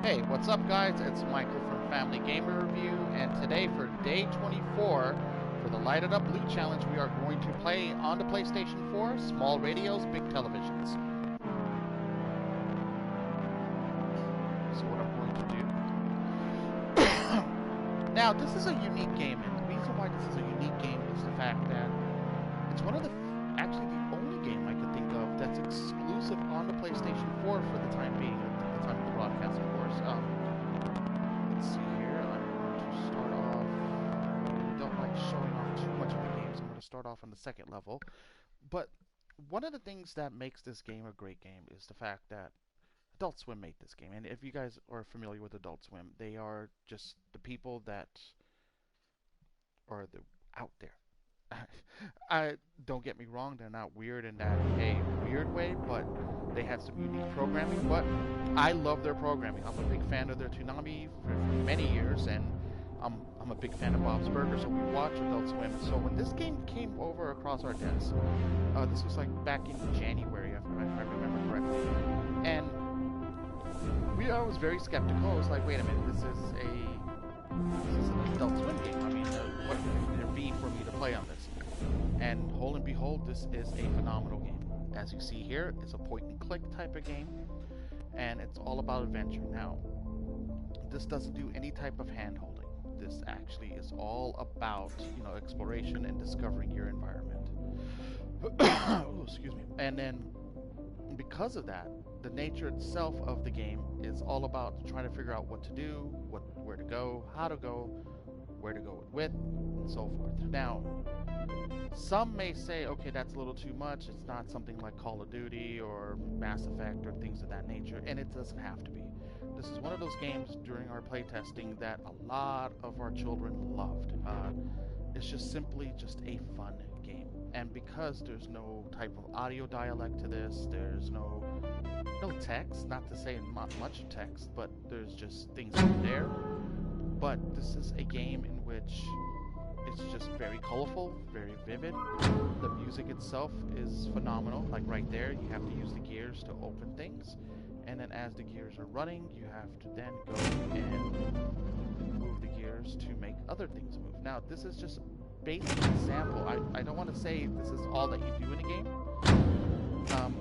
Hey, what's up, guys? It's Michael from Family Gamer Review, and today for day 24 for the Light It Up Blue Challenge, we are going to play on the PlayStation 4 small radios, big televisions. So, what I'm going to do. Now, this is a unique game, and the reason why this is a unique game is the fact that it's one of the actually the only game I could think of that's exclusive on the PlayStation 4 for the time being, at the time of the broadcast, of course. Let's see here. I'm going to start off. I don't like showing off too much of the game, so I'm going to start off on the second level. But one of the things that makes this game a great game is the fact that Adult Swim made this game. And if you guys are familiar with Adult Swim, they are just the people that are out there. I don't get me wrong, they're not weird in that hey weird way, but they have some unique programming. But I love their programming. I'm a big fan of their Toonami for many years, and I'm a big fan of Bob's Burgers. So we watch Adult Swim. So when this game came over across our desk, this was like back in January, if I remember correctly, and I was very skeptical. I was like, wait a minute, this is an Adult Swim game. I mean, what can there be for me to play on this? And hold and behold, this is a phenomenal game. As you see here, it's a point and click type of game, and it's all about adventure. Now, this doesn't do any type of hand holding. This actually is all about, exploration and discovering your environment. Oh, excuse me. And then because of that, the nature itself of the game is all about trying to figure out what to do, where to go, how to go, where to go with, and so forth. Now, some may say, okay, that's a little too much. It's not something like Call of Duty or Mass Effect or things of that nature, and it doesn't have to be. This is one of those games during our playtesting that a lot of our children loved. It's just simply just a fun game. And because there's no type of audio dialect to this, there's no text, not to say not much text, but there's just things there. But this is a game in which it's just very colorful, very vivid. The music itself is phenomenal. Like right there, you have to use the gears to open things. And then as the gears are running, you have to then go and move the gears to make other things move. Now, this is just a basic example. I don't want to say this is all that you do in a game. Um,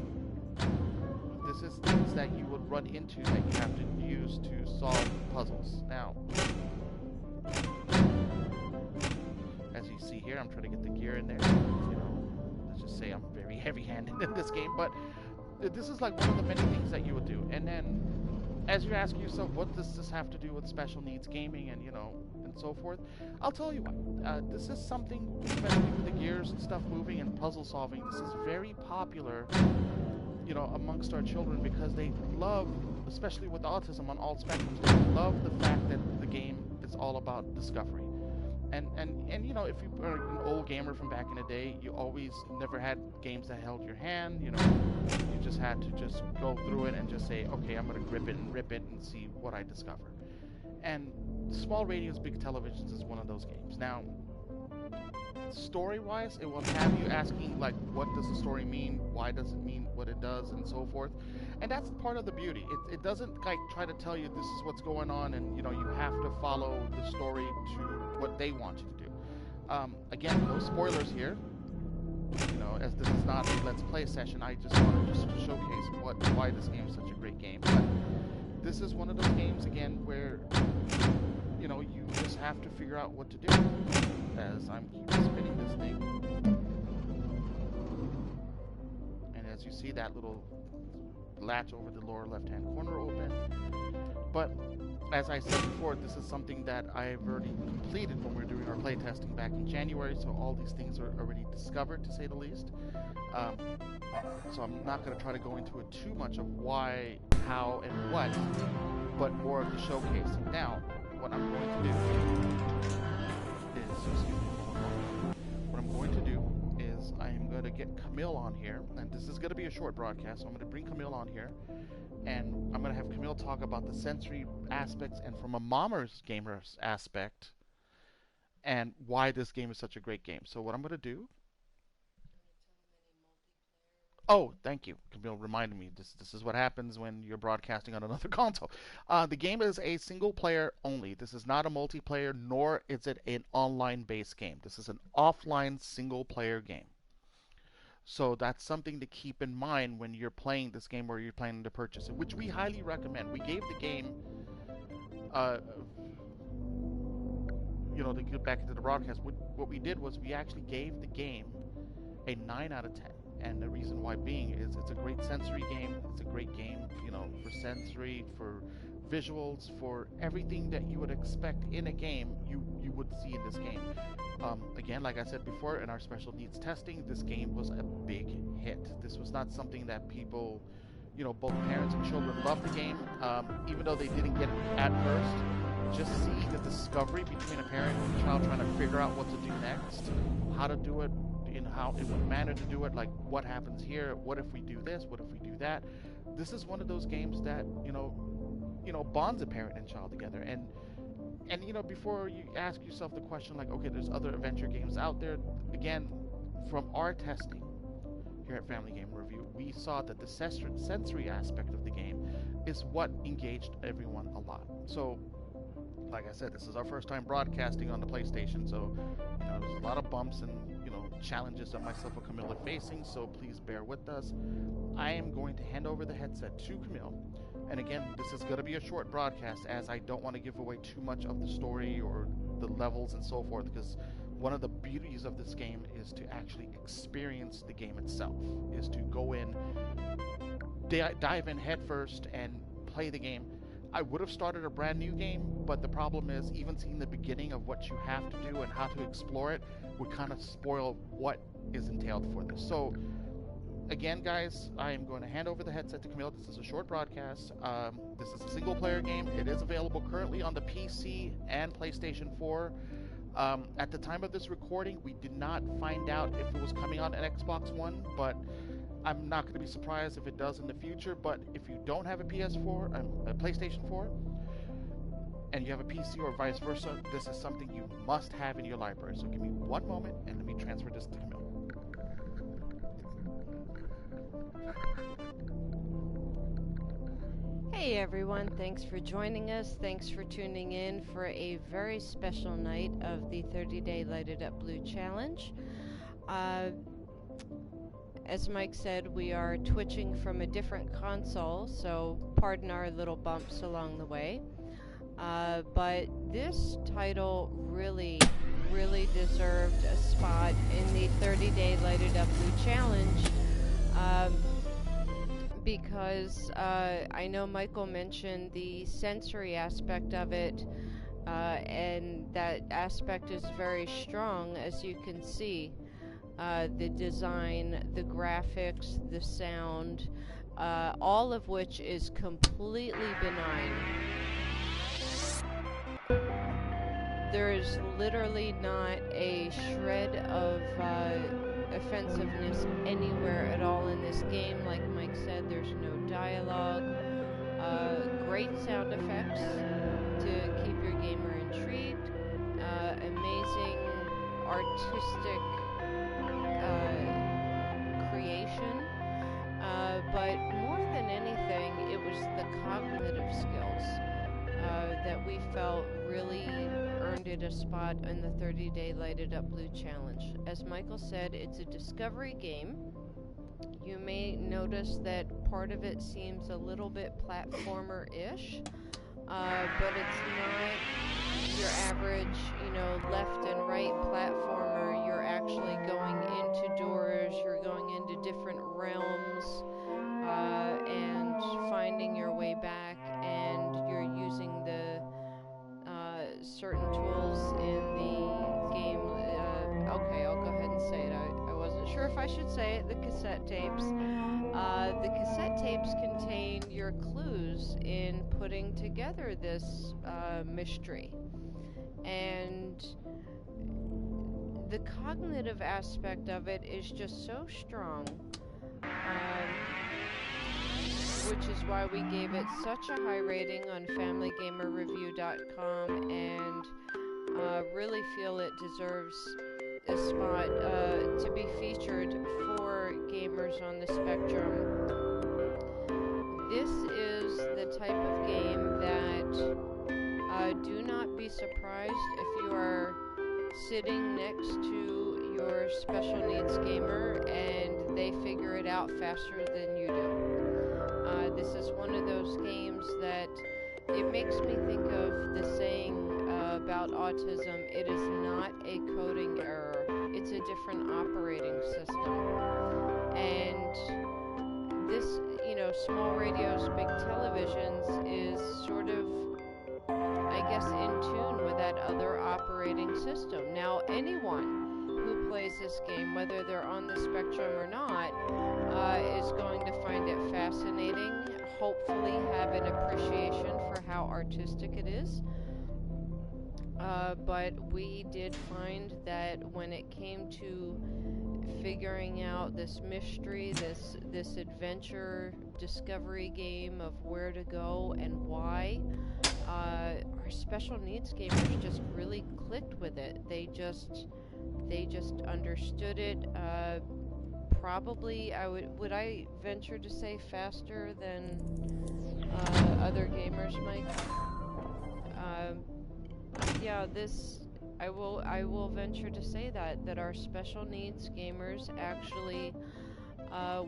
this is things that you would run into that you have to use to solve puzzles. Now, as you see here, I'm trying to get the gear in there. Let's just say I'm very heavy-handed in this game, but this is like one of the many things that you would do. And then, as you ask yourself, what does this have to do with special needs gaming and and so forth? I'll tell you what. This is something, especially with the gears and stuff moving and puzzle solving. This is very popular, amongst our children because they love, especially with autism on all spectrums, they love the fact that the game is all about discovery. And if you are an old gamer from back in the day, you always never had games that held your hand. You just had to just go through it and just say, okay, I'm gonna grip it and rip it and see what I discover. And small radios, big televisions is one of those games. Now, story-wise, it will have you asking like, what does the story mean? Why does it mean what it does, and so forth. And that's part of the beauty. It doesn't like try to tell you this is what's going on, and you have to follow the story to what they want you to do. Again, no spoilers here. As this is not a let's play session, I just wanted just to showcase why this game is such a great game. But this is one of those games again where you just have to figure out what to do. As I'm keep spinning this thing, and as you see that little latch over the lower left-hand corner open. But as I said before, this is something that I've already completed when we were doing our playtesting back in January, so all these things are already discovered, to say the least. Um, so I'm not going to try to go into it too much of why, how, and what, but more of the showcasing. Now, what I'm going to do is, excuse me, what I'm going to do is I am going to get Camille on here, and this is going to be a short broadcast, so I'm going to bring Camille on here, and I'm going to have Camille talk about the sensory aspects and from a mommer's gamer's aspect, and why this game is such a great game. So what I'm going to do, Oh, thank you. Camille reminded me. This is what happens when you're broadcasting on another console. The game is a single player only. This is not a multiplayer, nor is it an online based game. This is an offline single player game. So that's something to keep in mind when you're playing this game or you're planning to purchase it, which we highly recommend. We gave the game, uh, to get back into the broadcast, what we did was we actually gave the game a 9 out of 10. And the reason why being is it's a great sensory game. It's a great game, for sensory, for visuals, for everything that you would expect in a game, you would see in this game. Again, like I said before, in our special needs testing, this game was a big hit. This was not something that people, both parents and children loved the game, even though they didn't get it at first. Just seeing the discovery between a parent and a child trying to figure out what to do next, how to do it, in what manner to do it, like what happens here, what if we do this, what if we do that. This is one of those games that bonds a parent and child together. And before you ask yourself the question, like, okay, there's other adventure games out there. Again, from our testing here at Family Game Review, we saw that the sensory aspect of the game is what engaged everyone a lot. So like I said, this is our first time broadcasting on the PlayStation, so there's a lot of bumps and challenges that myself and Camille are facing. So please bear with us. I am going to hand over the headset to Camille, and again, this is going to be a short broadcast, as I don't want to give away too much of the story or the levels and so forth, because one of the beauties of this game is to actually experience the game itself, is to go in, dive in head first and play the game. I would have started a brand new game, but the problem is even seeing the beginning of what you have to do and how to explore it would kind of spoil what is entailed for this. So again, guys, I am going to hand over the headset to Camille. This is a short broadcast. This is a single player game. It is available currently on the PC and PlayStation 4. At the time of this recording, we did not find out if it was coming on an Xbox One, but I'm not going to be surprised if it does in the future. But if you don't have a PS4, a PlayStation 4, and you have a PC or vice versa, this is something you must have in your library. So give me one moment and let me transfer this to Camille. Hey everyone, thanks for joining us. Thanks for tuning in for a very special night of the 30-day Lighted Up Blue Challenge. As Mike said, we are twitching from a different console, so pardon our little bumps along the way. But this title really deserved a spot in the 30-day Lighted Up Blue Challenge. Because I know Michael mentioned the sensory aspect of it, and that aspect is very strong, as you can see. The design, the graphics, the sound, all of which is completely benign. There is literally not a shred of offensiveness anywhere at all in this game. Like Mike said, there's no dialogue. Great sound effects to keep your gamer intrigued. Amazing artistic creation. But more than anything, it was the cognitive skills that we felt really earned it a spot in the 30-day Lighted Up Blue Challenge. As Michael said, it's a discovery game. You may notice that part of it seems a little bit platformer-ish, but it's not your average, left and right platformer. You're actually going into doors, you're going into different realms, and finding your way back, and you're using the certain tools in the game. Okay, I'll go ahead and say it. I wasn't sure if I should say it. The cassette tapes. The cassette tapes contain your clues in putting together this mystery. And the cognitive aspect of it is just so strong, which is why we gave it such a high rating on FamilyGamerReview.com, and really feel it deserves a spot to be featured for gamers on the spectrum, this is the type of game that do not be surprised if you are sitting next to your special needs gamer and they figure it out faster than you do. This is one of those games that it makes me think of the saying about autism: it is not a coding error, it's a different operating system. And this, small radios, big televisions is sort of, I guess, in tune with that other operating system. Now, anyone who plays this game, whether they're on the spectrum or not, is going to find it fascinating, hopefully have an appreciation for how artistic it is. But we did find that when it came to figuring out this mystery, this adventure discovery game of where to go and why, our special needs gamers just really clicked with it. They just understood it. Probably, would I venture to say faster than other gamers, Mike? Yeah, I will venture to say that our special needs gamers actually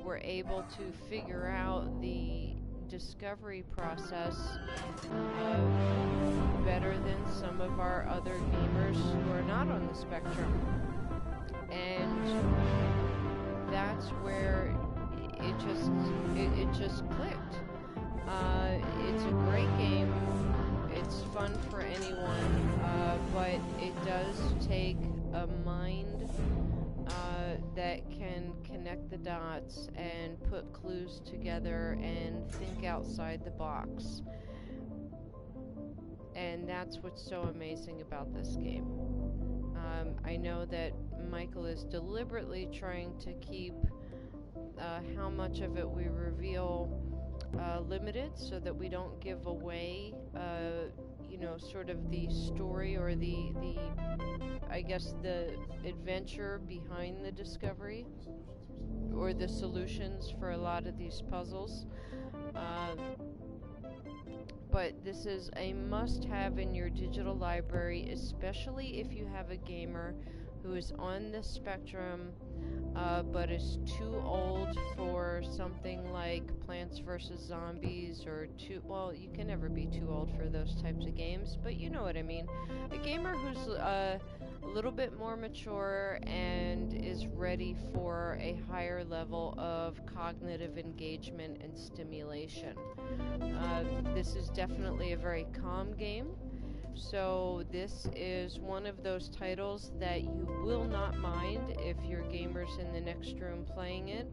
were able to figure out the discovery process better than some of our other gamers who are not on the spectrum. And that's where it just clicked. It's a great game. It's fun for anyone, but it does take a mind that can connect the dots and put clues together and think outside the box. And that's what's so amazing about this game. I know that Michael is deliberately trying to keep how much of it we reveal limited, so that we don't give away sort of the story or the I guess the adventure behind the discovery or the solutions for a lot of these puzzles. But this is a must-have in your digital library, especially if you have a gamer who is on the spectrum but is too old for something like Plants vs. Zombies, or you can never be too old for those types of games, but you know what I mean. A gamer who's a little bit more mature and is ready for a higher level of cognitive engagement and stimulation. This is definitely a very calm game. So this is one of those titles that you will not mind if your gamer's in the next room playing it.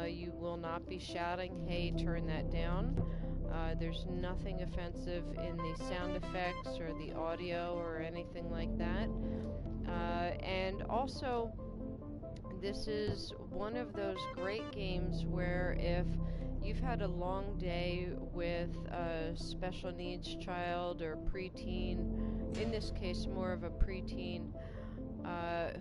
You will not be shouting, "Hey, turn that down." There's nothing offensive in the sound effects or the audio or anything like that. And also, this is one of those great games where if you've had a long day with a special needs child or preteen, in this case more of a preteen,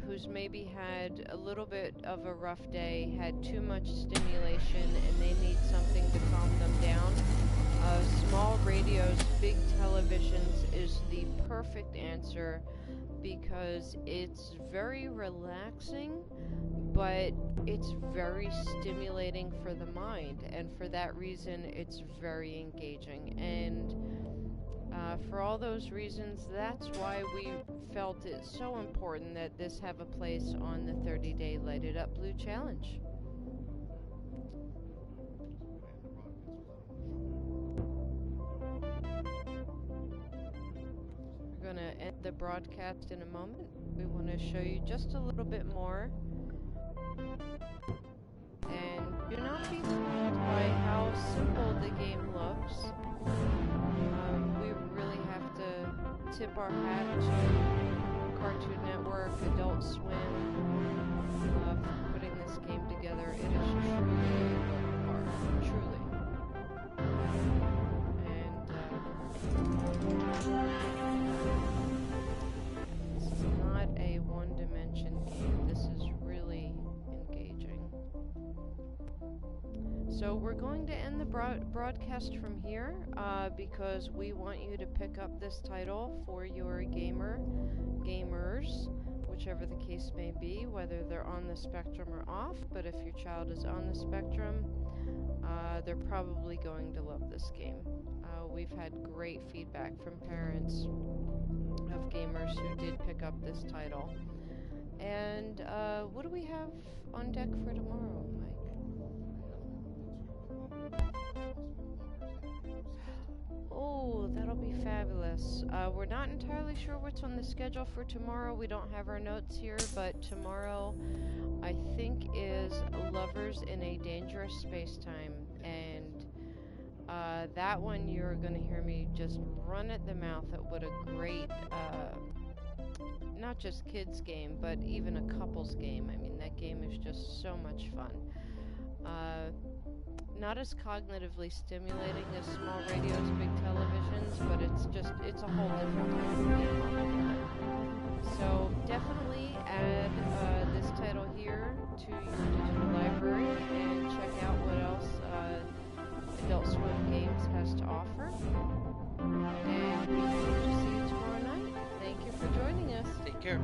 who's maybe had a little bit of a rough day, had too much stimulation, and they need something to calm them down, small radios, big televisions is the perfect answer, because it's very relaxing, but it's very stimulating for the mind, and for that reason it's very engaging. And for all those reasons, that's why we felt it so important that this have a place on the 30-day Light It Up Blue Challenge. We're going to end the broadcast in a moment. We want to show you just a little bit more. And do not be fooled by how simple the game looks. We really have to tip our hat to Cartoon Network, Adult Swim, for putting this game together. It is truly a work of art, truly. And this is not a one-dimension game. This is really engaging. So we're going to end the broadcast from here because we want you to pick up this title for your gamers, whichever the case may be, whether they're on the spectrum or off. But if your child is on the spectrum, they're probably going to love this game. We've had great feedback from parents of gamers who did pick up this title. And what do we have on deck for tomorrow, Mike? Oh, that'll be fabulous. We're not entirely sure what's on the schedule for tomorrow. We don't have our notes here, but tomorrow I think is Lovers in a Dangerous Space-Time. And that one you're going to hear me just run at the mouth at what a great, not just kids game, but even a couples game. I mean, that game is just so much fun. Not as cognitively stimulating as small radios, big televisions, but it's a whole different type of game altogether. So definitely add this title here to your digital library and check out what else Adult Swim Games has to offer. And we hope to see you tomorrow night. Thank you for joining us. Take care.